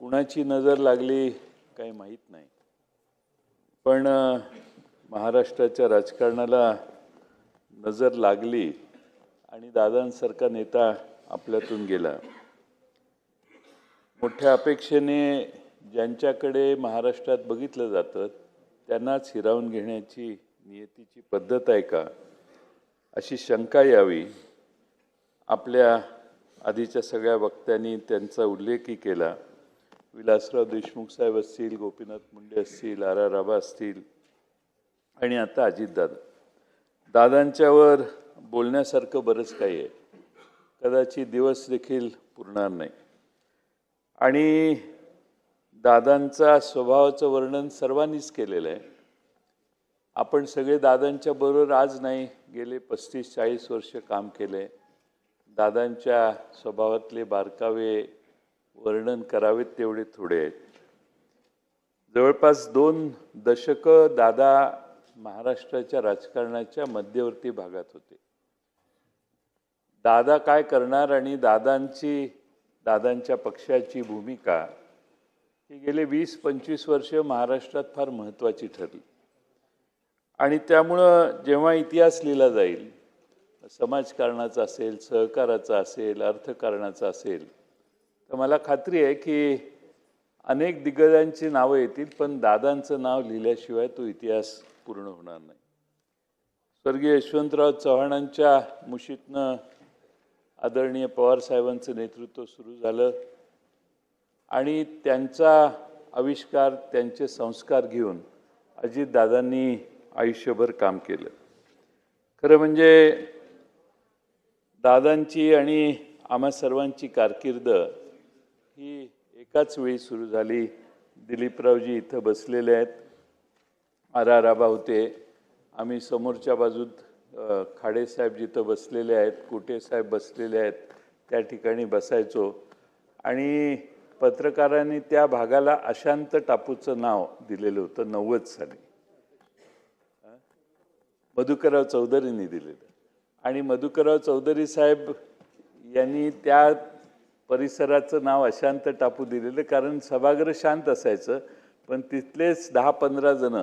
कुणाची नजर लागली काही माहीत नाही, पण महाराष्ट्राच्या राजकारणाला नजर लागली आणि दादांसारखा नेता आपल्यातून गेला। मोठ्या अपेक्षेने ज्यांच्याकडे महाराष्ट्रात बघितलं जातं त्यांनाच हिरावून घेण्याची नियतीची पद्धत आहे का, अशी शंका यावी। आपल्या आधीच्या सगळ्या वक्त्यांनी त्यांचा उल्लेखही केला। विलासराव देशमुख साहेब असतील, गोपीनाथ मुंडे असतील, आर आबा असतील आणि आता अजितदादा। दादांच्यावर बोलण्यासारखं बरंच काही आहे, कदाचित दिवस देखील पुरणार नाही। आणि दादांचा स्वभावाचं वर्णन सर्वांनीच केलेलं आहे। आपण सगळे दादांच्या बरोबर आज नाही, गेले 35-40 वर्ष काम केले। दादांच्या स्वभावातले बारकावे वर्णन करावेत तेवढे थोडे आहेत। जवळपास 2 दशकं दादा महाराष्ट्राच्या राजकारणाच्या मध्यवर्ती भागात होते। दादा काय करणार आणि दादांच्या पक्षाची भूमिका ही गेले 20-25 वर्ष महाराष्ट्रात फार महत्त्वाची ठरली। आणि त्यामुळं जेव्हा इतिहास लिहिला जाईल, समाजकारणाचा असेल, सहकाराचा असेल, अर्थकारणाचा असेल, तर मला खात्री आहे की अनेक दिग्गजांची नावं येतील, पण दादांचं नाव लिहिल्याशिवाय तो इतिहास पूर्ण होणार नाही। स्वर्गीय यशवंतराव चव्हाणांच्या मुशीतनं आदरणीय पवार साहेबांचं नेतृत्व सुरू झालं आणि त्यांचा आविष्कार, त्यांचे संस्कार घेऊन अजितदादांनी आयुष्यभर काम केलं। खरं म्हणजे दादांची आणि आम्हा सर्वांची कारकीर्द ही एकाच वेळी सुरू झाली। दिलीपरावजी इथं बसलेले आहेत, आर आबा होते, आम्ही समोरच्या बाजूत खाडे साहेब जिथं बसलेले आहेत, कुटे साहेब बसलेले आहेत, त्या ठिकाणी बसायचो। आणि पत्रकारांनी त्या भागाला अशांत टापूचं नाव दिलेलं होतं 90 साली, मधुकरराव चौधरींनी दिलेलं। आणि मधुकरराव चौधरी साहेब यांनी त्या परिसराचं नाव अशांत टापू दिलेलं, कारण सभागृह शांत असायचं, पण तिथलेच 10-15 जण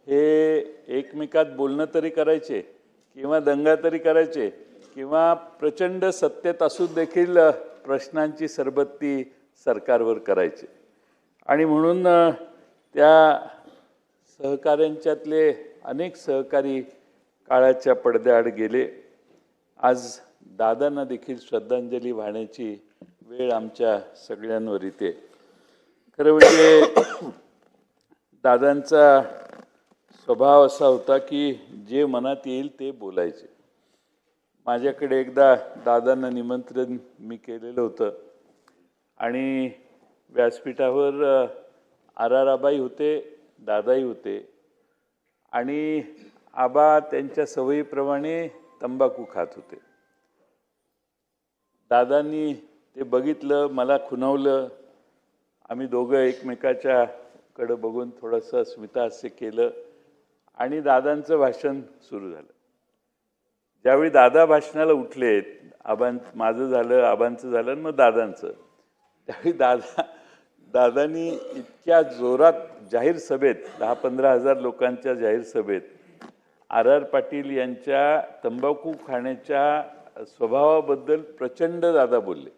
हे एकमेकात बोलणं तरी करायचे किंवा दंगा तरी करायचे किंवा प्रचंड सत्तेत असून देखील प्रश्नांची सरबत्ती सरकारवर करायचे। आणि म्हणून त्या सहकाऱ्यांच्यातले अनेक सहकारी काळाच्या पडद्याआड गेले। आज दादांना देखील श्रद्धांजली वाहण्याची वेळ आमच्या सगळ्यांवर येते। खरं म्हणजे दादांचा स्वभाव असा होता की जे मनात येईल ते बोलायचे। माझ्याकडे एकदा दादांना निमंत्रण मी केलेलं होतं आणि व्यासपीठावर आर आबाई होते, दादाही होते आणि आबा त्यांच्या सवयीप्रमाणे तंबाखू खात होते। दादांनी ते बघितलं, मला खुणावलं। आम्ही दोघं एकमेकाच्याकडे बघून थोडंसं स्मितहास्य केलं आणि दादांचं भाषण सुरू झालं। ज्यावेळी दादा भाषणाला उठले, माझं झालं, आबांचं झालं आणि मग दादांचं, त्यावेळी दादांनी इतक्या जोरात जाहीर सभेत 10-15 हजार लोकांच्या जाहीर सभेत आर पाटील यांच्या तंबाखू खाण्याच्या स्वभावाबद्दल प्रचंड दादा बोलले।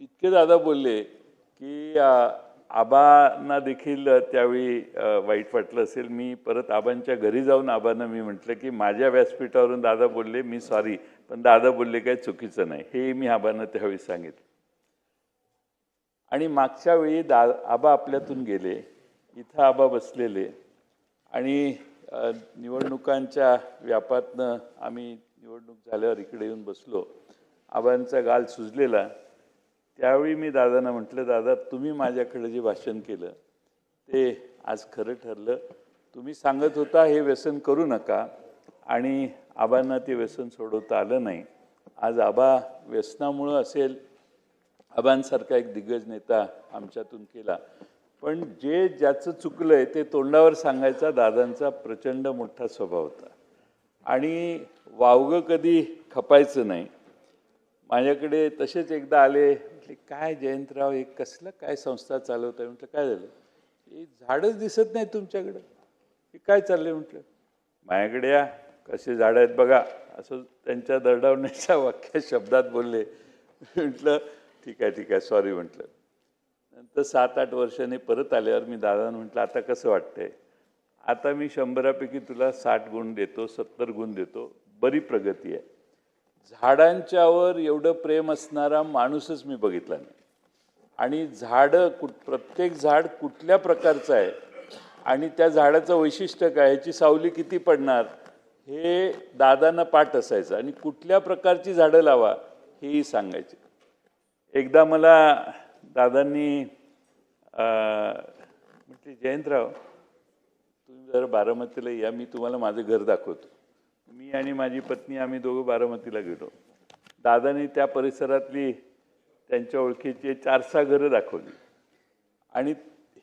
इतके दादा बोलले की आबांना देखील त्यावेळी वाईट वाटलं असेल। मी परत आबांच्या घरी जाऊन आबांना मी म्हटलं की माझ्या व्यासपीठावरून दादा बोलले, मी सॉरी, पण दादा बोलले काही चुकीचं नाही, हे मी आबांना त्यावेळी सांगितलं। आणि मागच्या वेळी आबा आपल्यातून गेले, इथं आबा बसलेले आणि निवडणुकांच्या व्यापातनं आम्ही निवडणूक झाल्यावर इकडे येऊन बसलो। आबांचा गाल सुजलेला। त्यावेळी मी दादांना म्हटलं, दादा तुम्ही माझ्याकडे जे भाषण केलं ते आज खरं ठरलं। तुम्ही सांगत होता हे व्यसन करू नका आणि आबांना ते व्यसन सोडवता आलं नाही। आज आबा व्यसनामुळं असेल, आबांसारखा एक दिग्गज नेता आमच्यातून केला, पण ज्याचं चुकलंय ते तोंडावर सांगायचा दादांचा प्रचंड मोठा स्वभाव होता आणि वावगं कधी खपायचं नाही। माझ्याकडे तसेच एकदा आले, म्हटले काय जयंतराव हे कसलं काय संस्था चालवत आहे. म्हटलं काय झालं. हे झाडच दिसत नाही तुमच्याकडं, हे काय चाललंय. म्हटलं माझ्याकडे या, कसे झाड आहेत बघा, असं त्यांच्या दरडावण्याच्या वाक्य शब्दात बोलले. म्हटलं ठीक आहे सॉरी म्हटलं. नंतर 7-8 वर्षांनी परत आल्यावर मी दादांना म्हटलं आता कसं वाटतंय. आता मी 100पैकी तुला 60 गुण देतो, 70 गुण देतो, बरी प्रगती आहे. झाडांच्यावर एवढं प्रेम असणारा माणूसच मी बघितला नाही. आणि प्रत्येक झाड कुठल्या प्रकारचं आहे आणि त्या झाडाचं वैशिष्ट्य काय, ह्याची सावली किती पडणार हे दादांना पाठ असायचं. आणि कुठल्या प्रकारची झाडं लावा हेही सांगायचे. एकदा मला दादांनी म्हटले जयंतराव तुम्ही जरा बारामतीला या, मी तुम्हाला माझं घर दाखवतो. मी आणि माझी पत्नी आम्ही दोघं बारामतीला गेलो. दादांनी त्या परिसरातली त्यांच्या ओळखीची 4-6 घरं दाखवली. आणि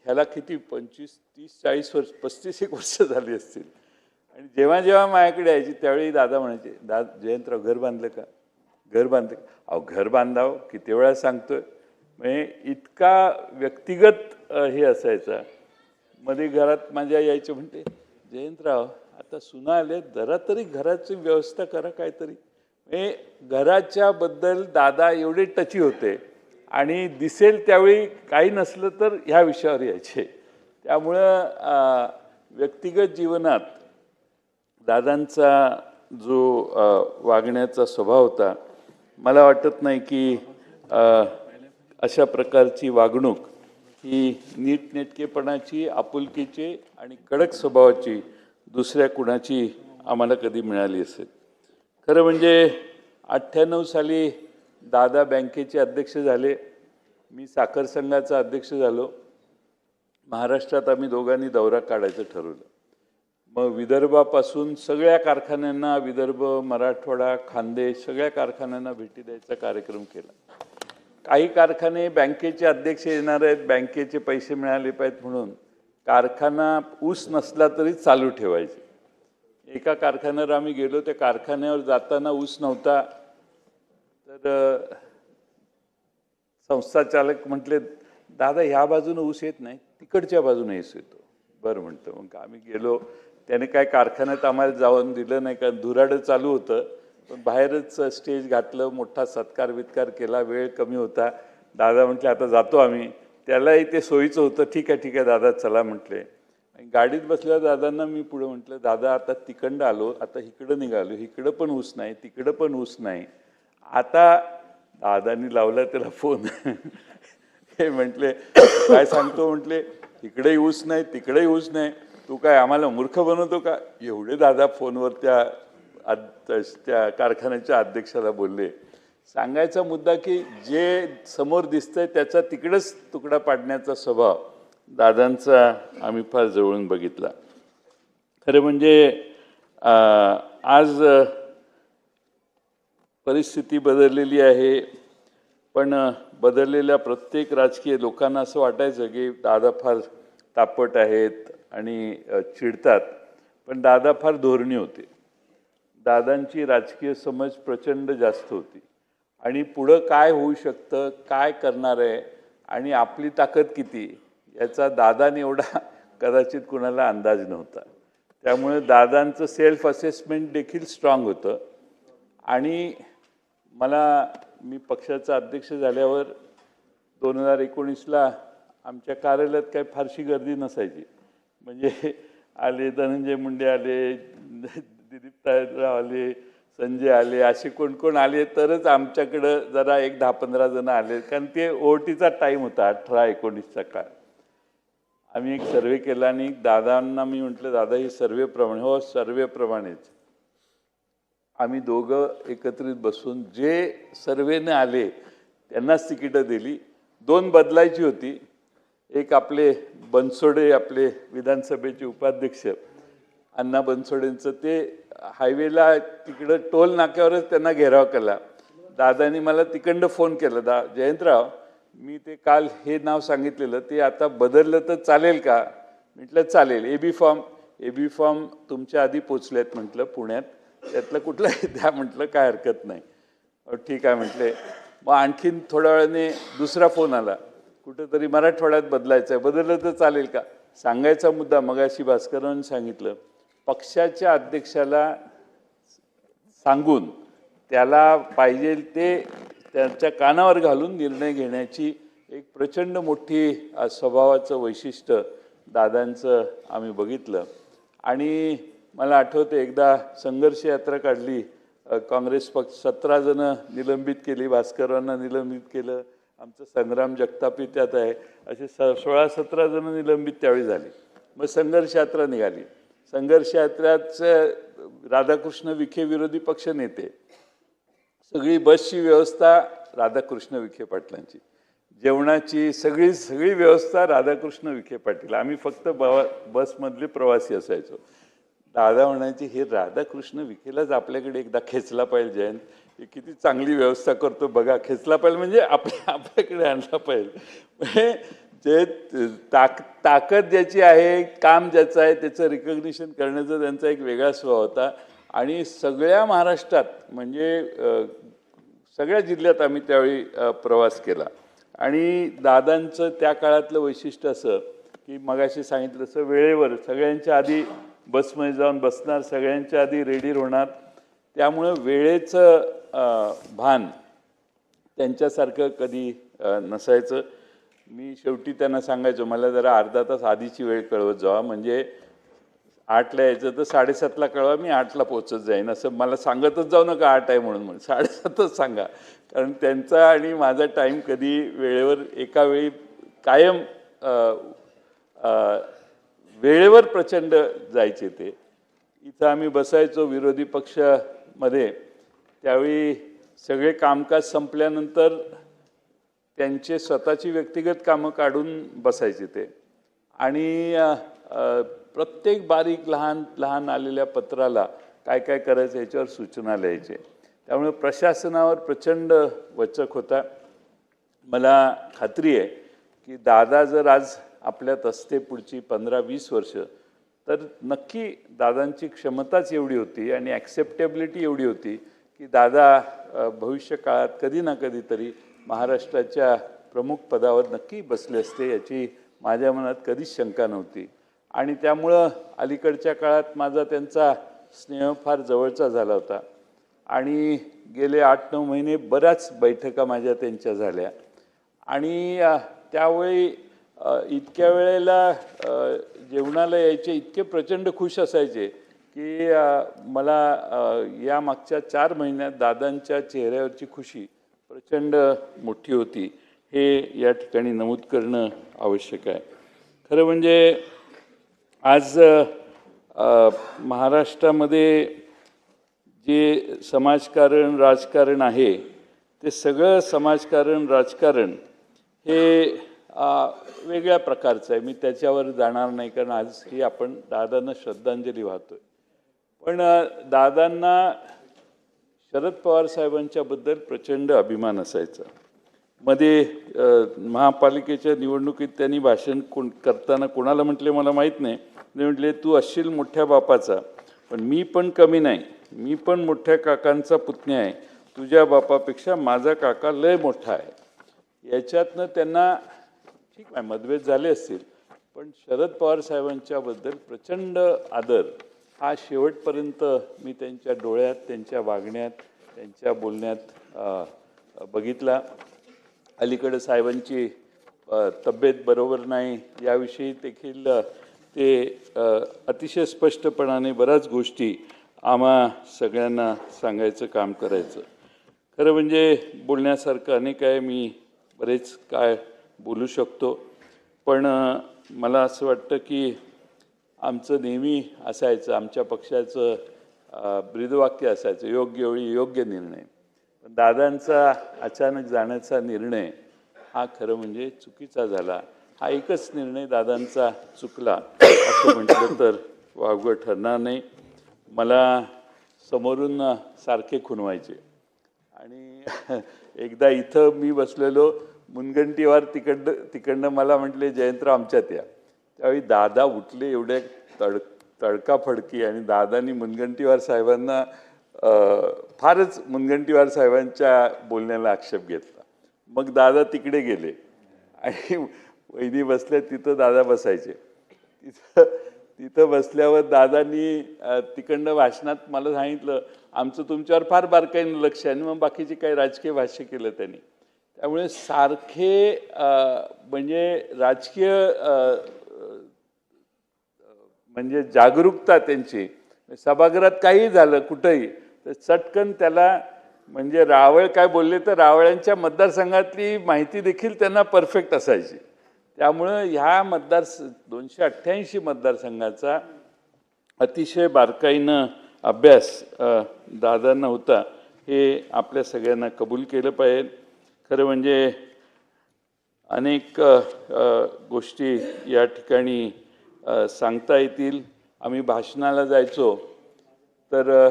ह्याला किती 25-30-40 वर्ष 35 वर्ष झाली असतील. आणि जेव्हा जेव्हा माझ्याकडे यायची त्यावेळी दादा म्हणायचे जयंतराव घर बांधलं का, घर बांधलं का. अहो घर बांधावं किती वेळा सांगतोय. म्हणजे इतका व्यक्तिगत हे असायचा. मध्ये घरात माझ्या यायचे, म्हणते जयंतराव आता सुना आले, जरा तरी घराची व्यवस्था करा काहीतरी. म्हणजे घराच्या बद्दल दादा एवढे टची होते. आणि दिसेल त्यावेळी काही नसलं तर ह्या विषयावर यायचे. त्यामुळं व्यक्तिगत जीवनात दादांचा जो वागण्याचा स्वभाव होता, मला वाटत नाही की अशा प्रकारची वागणूक ही नीटनेटकेपणाची, आपुलकीची आणि कडक स्वभावाची दुसऱ्या कुणाची आम्हाला कधी मिळाली असेल. खरं म्हणजे 98 साली दादा बँकेचे अध्यक्ष झाले, मी साखर संघाचा अध्यक्ष झालो. महाराष्ट्रात आम्ही दोघांनी दौरा काढायचं ठरवलं. मग विदर्भापासून सगळ्या कारखान्यांना, विदर्भ, मराठवाडा, खानदेश सगळ्या कारखान्यांना भेटी द्यायचा कार्यक्रम केला. काही कारखाने बँकेचे अध्यक्ष येणार आहेत, बँकेचे पैसे मिळाले पाहिजेत म्हणून कारखाना ऊस नसला तरी चालू ठेवायचे. एका कारखान्यावर आम्ही गेलो, त्या कारखान्यावर जाताना ऊस नव्हता. तर संस्था चालक म्हटले दादा ह्या बाजूने ऊस येत नाही, तिकडच्या बाजूने ऊस येतो. बरं म्हणतो. मग आम्ही गेलो. त्याने काय कारखान्यात आम्हाला जाऊन दिलं नाही, कारण धुराडं चालू होतं. पण बाहेरच स्टेज घातलं, मोठा सत्कार वित्कार केला. वेळ कमी होता. दादा म्हटले आता जातो आम्ही. त्यालाही ते सोयीचं होतं. ठीक आहे दादा चला म्हटले. गाडीत बसल्या दादांना मी पुढे म्हटलं दादा आता तिकडं आलो, आता इकडं निघालो, इकडं पण ऊस नाही, तिकडं पण ऊस नाही. आता दादांनी लावला त्याला फोन. हे म्हटले काय सांगतो. म्हटले इकडेही ऊस नाही, तिकडेही ऊस नाही, तू काय आम्हाला मूर्ख बनवतो का. एवढे दादा फोनवर त्या कारखान्याच्या अध्यक्षाला बोलले. सांगायचा मुद्दा की जे समोर दिसतंय त्याचा तिकडेच तुकडा पाडण्याचा स्वभाव दादांचा आम्ही फार जवळून बघितला. खरं म्हणजे आज परिस्थिती बदललेली आहे. पण बदललेल्या प्रत्येक राजकीय लोकांना असं वाटायचं की दादा फार तापट आहेत आणि चिडतात. पण दादा फार धोरणी होते. दादांची राजकीय समज प्रचंड जास्त होती. आणि पुढं काय होऊ शकतं, काय करणार आहे आणि आपली ताकद किती याचा दादाने एवढा कदाचित कुणाला अंदाज नव्हता. त्यामुळे दादांचं सेल्फ असेसमेंट देखील स्ट्रॉंग होतं. आणि मी पक्षाचा अध्यक्ष झाल्यावर 2019ला आमच्या कार्यालयात काही फारशी गर्दी नसायची. म्हणजे आले धनंजय मुंडे आले, दिलीप तायराव आले, संजय आले, असे कोण आले तरच आमच्याकडं जरा 10-15 जण आले. कारण ते ओटीचा टाईम होता 18-19चा काळ. आम्ही एक सर्वे केला आणि दादांना मी म्हटलं दादा ही सर्वेप्रमाणे. हो सर्वेप्रमाणेच. आम्ही दोघं एकत्रित बसून जे सर्वेने आले त्यांनाच तिकीटं दिली. 2 बदलायची होती. एक आपले बनसोडे, आपले विधानसभेचे उपाध्यक्ष अण्णा बनसोडेंचं, ते हायवेला तिकडं टोल नाक्यावरच त्यांना घेराव केला. दादांनी मला तिकडं फोन केला, जयंतराव मी ते काल हे नाव सांगितलेलं ते आता बदललं तर चालेल का. म्हटलं चालेल. एबी फॉर्म तुमच्या आधी पोचलेत म्हटलं पुण्यात, त्यातलं कुठलं द्या म्हटलं, काय हरकत नाही. ठीक आहे म्हटले. मग आणखीन थोड्या वेळाने दुसरा फोन आला, कुठेतरी मराठवाड्यात बदलायचं आहे. बदललं तर चालेल का? सांगायचा मुद्दा मगाशी भास्करांनी सांगितलं, पक्षाच्या अध्यक्षाला सांगून त्याला पाहिजे ते त्यांच्या कानावर घालून निर्णय घेण्याची एक प्रचंड मोठी स्वभावाचं वैशिष्ट्य दादांचं आम्ही बघितलं. आणि मला आठवतं एकदा संघर्ष यात्रा काढली, काँग्रेस पक्ष 17 जणं निलंबित केली, भास्करांना निलंबित केलं, आमचं संग्राम जगतापी त्यात आहे, असे 16-17 जणं निलंबित त्यावेळी झाली. मग संघर्ष यात्रा निघाली. संघर्ष यात्रेचं राधाकृष्ण विखे विरोधी पक्ष नेते, सगळी बसची व्यवस्था राधाकृष्ण विखे पाटलांची, जेवणाची सगळी व्यवस्था राधाकृष्ण विखे पाटील, आम्ही फक्त बसमधले प्रवासी असायचो. दादा म्हणायचे, हे राधाकृष्ण विखेलाच आपल्याकडे एकदा खेचला पाहिजे जयंत, हे किती चांगली व्यवस्था करतो बघा, खेचला पाहिजे म्हणजे आपल्याकडे आणला पाहिजे. जे ताकद ज्याची आहे, काम ज्याचं आहे, त्याचं रिकग्निशन करण्याचा त्यांचा एक वेगळा स्वभाव होता. आणि सगळ्या महाराष्ट्रात म्हणजे सगळ्या जिल्ह्यात आम्ही त्यावेळी प्रवास केला. आणि दादांचं त्या काळातलं वैशिष्ट्य असं की मगाशी सांगितलं तसं वेळेवर सगळ्यांच्या आधी बसमध्ये जाऊन बसणार, सगळ्यांच्या आधी रेडी होणार. त्यामुळं वेळेचं भान त्यांच्यासारखं कधी नसायचं. मी शेवटी त्यांना सांगायचो, मला जरा अर्धा तास आधीची वेळ कळवत जावा, म्हणजे 8ला यायचं तर 7:30ला कळवा, मी 8ला पोहोचत जाईन. असं मला सांगतच जाऊ नका 8 आहे म्हणून 7:30च सांगा. कारण त्यांचा आणि माझा टाईम कधी वेळेवर एका वेळी कायम वेळेवर प्रचंड जायचे ते. इथं आम्ही बसायचो विरोधी पक्षामध्ये, त्यावेळी सगळे कामकाज संपल्यानंतर त्यांचे स्वतःची व्यक्तिगत कामं काढून बसायचे ते. आणि प्रत्येक बारीक लहान लहान आलेल्या पत्राला काय काय करायचं याच्यावर सूचना लिहायचे. त्यामुळे प्रशासनावर प्रचंड वचक होता. मला खात्री आहे की दादा जर आज आपल्यात असते पुढची 15-20 वर्ष, तर नक्की दादांची क्षमताच एवढी होती आणि ॲक्सेप्टेबिलिटी एवढी होती की दादा भविष्य काळात कधी ना कधीतरी महाराष्ट्राच्या प्रमुख पदावर नक्की बसले असते, याची माझ्या मनात कधीच शंका नव्हती. आणि त्यामुळं अलीकडच्या काळात माझा त्यांचा स्नेह फार जवळचा झाला होता. आणि गेले 8-9 महिने बऱ्याच बैठका माझ्या त्यांच्या झाल्या. आणि त्यावेळी इतक्या वेळेला जेवणाला यायचे, इतके प्रचंड खुश असायचे की मला या मागच्या 4 महिन्यात दादांच्या चेहऱ्यावरची खुशी प्रचंड मोठी होती, हे या ठिकाणी नमूद करणं आवश्यक आहे. खरं म्हणजे आज महाराष्ट्रामध्ये जे समाजकारण राजकारण आहे, ते सगळं समाजकारण राजकारण हे वेगळ्या प्रकारचं आहे. मी त्याच्यावर जाणार नाही, कारण आज ही आपण दादांना श्रद्धांजली वाहतोय. पण दादांना शरद पवार साहेबांच्याबद्दल प्रचंड अभिमान असायचा. मध्ये महापालिकेच्या निवडणुकीत त्यांनी भाषण करताना कोणाला म्हटले मला माहीत नाही, ते म्हटले, तू असशील मोठ्या बापाचा, पण मी पण कमी नाही, मी पण मोठ्या काकांचा पुतण्या आहे, तुझ्या बापापेक्षा माझा काका लय मोठा आहे. याच्यातनं त्यांना ठीक आहे मतभेद झाले असतील, पण शरद पवार साहेबांच्याबद्दल प्रचंड आदर हा शेवटपर्यंत मी त्यांच्या डोळ्यात, त्यांच्या वागण्यात, त्यांच्या बोलण्यात बघितला. अलीकडे साहेबांची तब्येत बरोबर नाही याविषयी देखील ते अतिशय स्पष्टपणाने बऱ्याच गोष्टी आम्हा सगळ्यांना सांगायचं काम करायचं. खरं म्हणजे बोलण्यासारखं अनेक आहे, मी बरेच काय बोलू शकतो, पण मला असं वाटतं की आमचं नेहमी असायचं, आमच्या पक्षाचं ब्रीदवाक्य असायचं, योग्य वेळी योग्य निर्णय. पण दादांचा अचानक जाण्याचा निर्णय हा खरं म्हणजे चुकीचा झाला. हा एकच निर्णय दादांचा चुकला असं म्हटलं तर वावगं ठरणार नाही. मला समोरून सारखे खुणवायचे आणि एकदा इथं मी बसलेलो मुनगंटीवार तिकडनं मला म्हटले, जयंतराव आमच्यात या. त्यावेळी दादा उठले एवढे तडकाफडकी, आणि दादांनी मुनगंटीवार साहेबांना फारच मुनगंटीवार साहेबांच्या बोलण्याला आक्षेप घेतला. मग दादा तिकडे गेले आणि वहिनी बसल्या तिथं दादा बसायचे. तिथं तिथं बसल्यावर दादांनी तिकडनं भाषणात मला सांगितलं, आमचं तुमच्यावर फार बारकाईनं लक्ष आहे. आणि मग बाकीचे काही राजकीय भाष्य केलं त्यांनी. त्यामुळे सारखे म्हणजे राजकीय म्हणजे जागरूकता त्यांची, सभागृहात काही झालं कुठंही तर चटकन त्याला, म्हणजे रावळ काय बोलले तर रावळ्यांच्या मतदारसंघातली माहिती देखील त्यांना परफेक्ट असायची. त्यामुळं ह्या 288 मतदारसंघाचा अतिशय बारकाईनं अभ्यास दादांना होता, हे आपल्या सगळ्यांना कबूल केलं पाहिजे. खरं म्हणजे अनेक गोष्टी या ठिकाणी सांगता येतील. आम्ही भाषणाला जायचो तर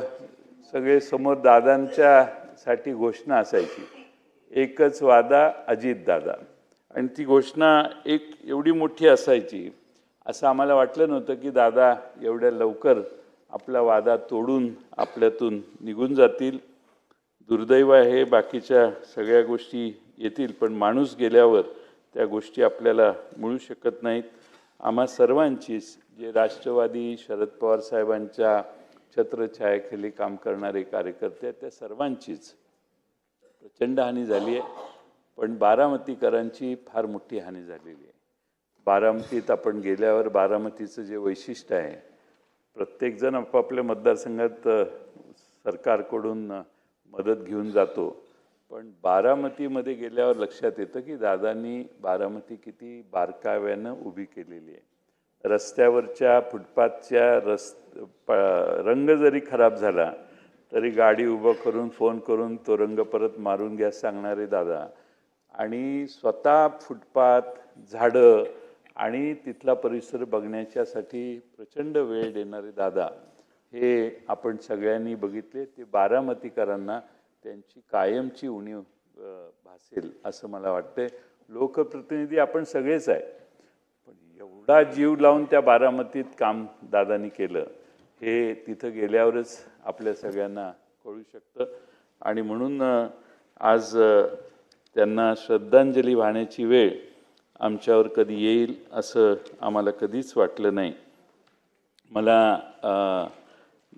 सगळे समोर दादांच्यासाठी घोषणा असायची, एकच वादा अजित दादा. आणि ती घोषणा एक एवढी मोठी असायची, असं आम्हाला वाटलं नव्हतं की दादा एवढ्या लवकर आपला वादा तोडून आपल्यातून निघून जातील. दुर्दैव आहे, बाकीच्या सगळ्या गोष्टी येतील, पण माणूस गेल्यावर त्या गोष्टी आपल्याला मिळू शकत नाहीत. आम्हा सर्वांचीच, जे राष्ट्रवादी शरद पवार साहेबांच्या छत्रछायाखाली काम करणारे कार्यकर्ते आहेत, त्या सर्वांचीच प्रचंड हानी झाली आहे. पण बारामतीकरांची फार मोठी हानी झालेली आहे. बारामतीत आपण गेल्यावर बारामतीचं जे वैशिष्ट्य आहे, प्रत्येकजण आपापल्या मतदारसंघात सरकारकडून मदत घेऊन जातो, पण बारामतीमध्ये गेल्यावर लक्षात येतं की दादांनी बारामती किती बारकाव्यानं उभी केलेली आहे. रस्त्यावरच्या फुटपाथच्या रंग जरी खराब झाला तरी गाडी उभं करून फोन करून तो रंग परत मारून घ्या सांगणारे दादा, आणि स्वतः फुटपाथ, झाडं आणि तिथला परिसर बघण्याच्यासाठी प्रचंड वेळ देणारे दादा, हे आपण सगळ्यांनी बघितले. ते बारामतीकरांना त्यांची कायमची उणीव भासेल असं मला वाटते. लोकप्रतिनिधी आपण सगळेच आहे, पण एवढा जीव लावून त्या बारामतीत काम दादांनी केलं, हे तिथं गेल्यावरच आपल्या सगळ्यांना कळू शकतं. आणि म्हणून आज त्यांना श्रद्धांजली वाहण्याची वेळ आमच्यावर कधी येईल असं आम्हाला कधीच वाटलं नाही. मला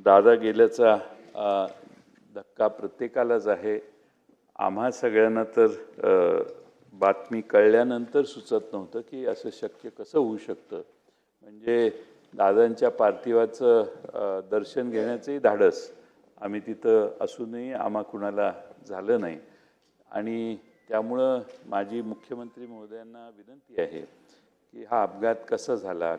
दादा गेल्याचा धक्का प्रत्येकालाच आहे. आम्हा सगळ्यांना तर बातमी कळल्यानंतर सुचत नव्हतं की असं शक्य कसं होऊ शकतं. म्हणजे दादांच्या पार्थिवाचं दर्शन घेण्याचंही धाडस आम्ही तिथं असूनही आम्हा कुणाला झालं नाही. आणि त्यामुळं माझी मुख्यमंत्री महोदयांना विनंती आहे की हा अपघात कसा झाला,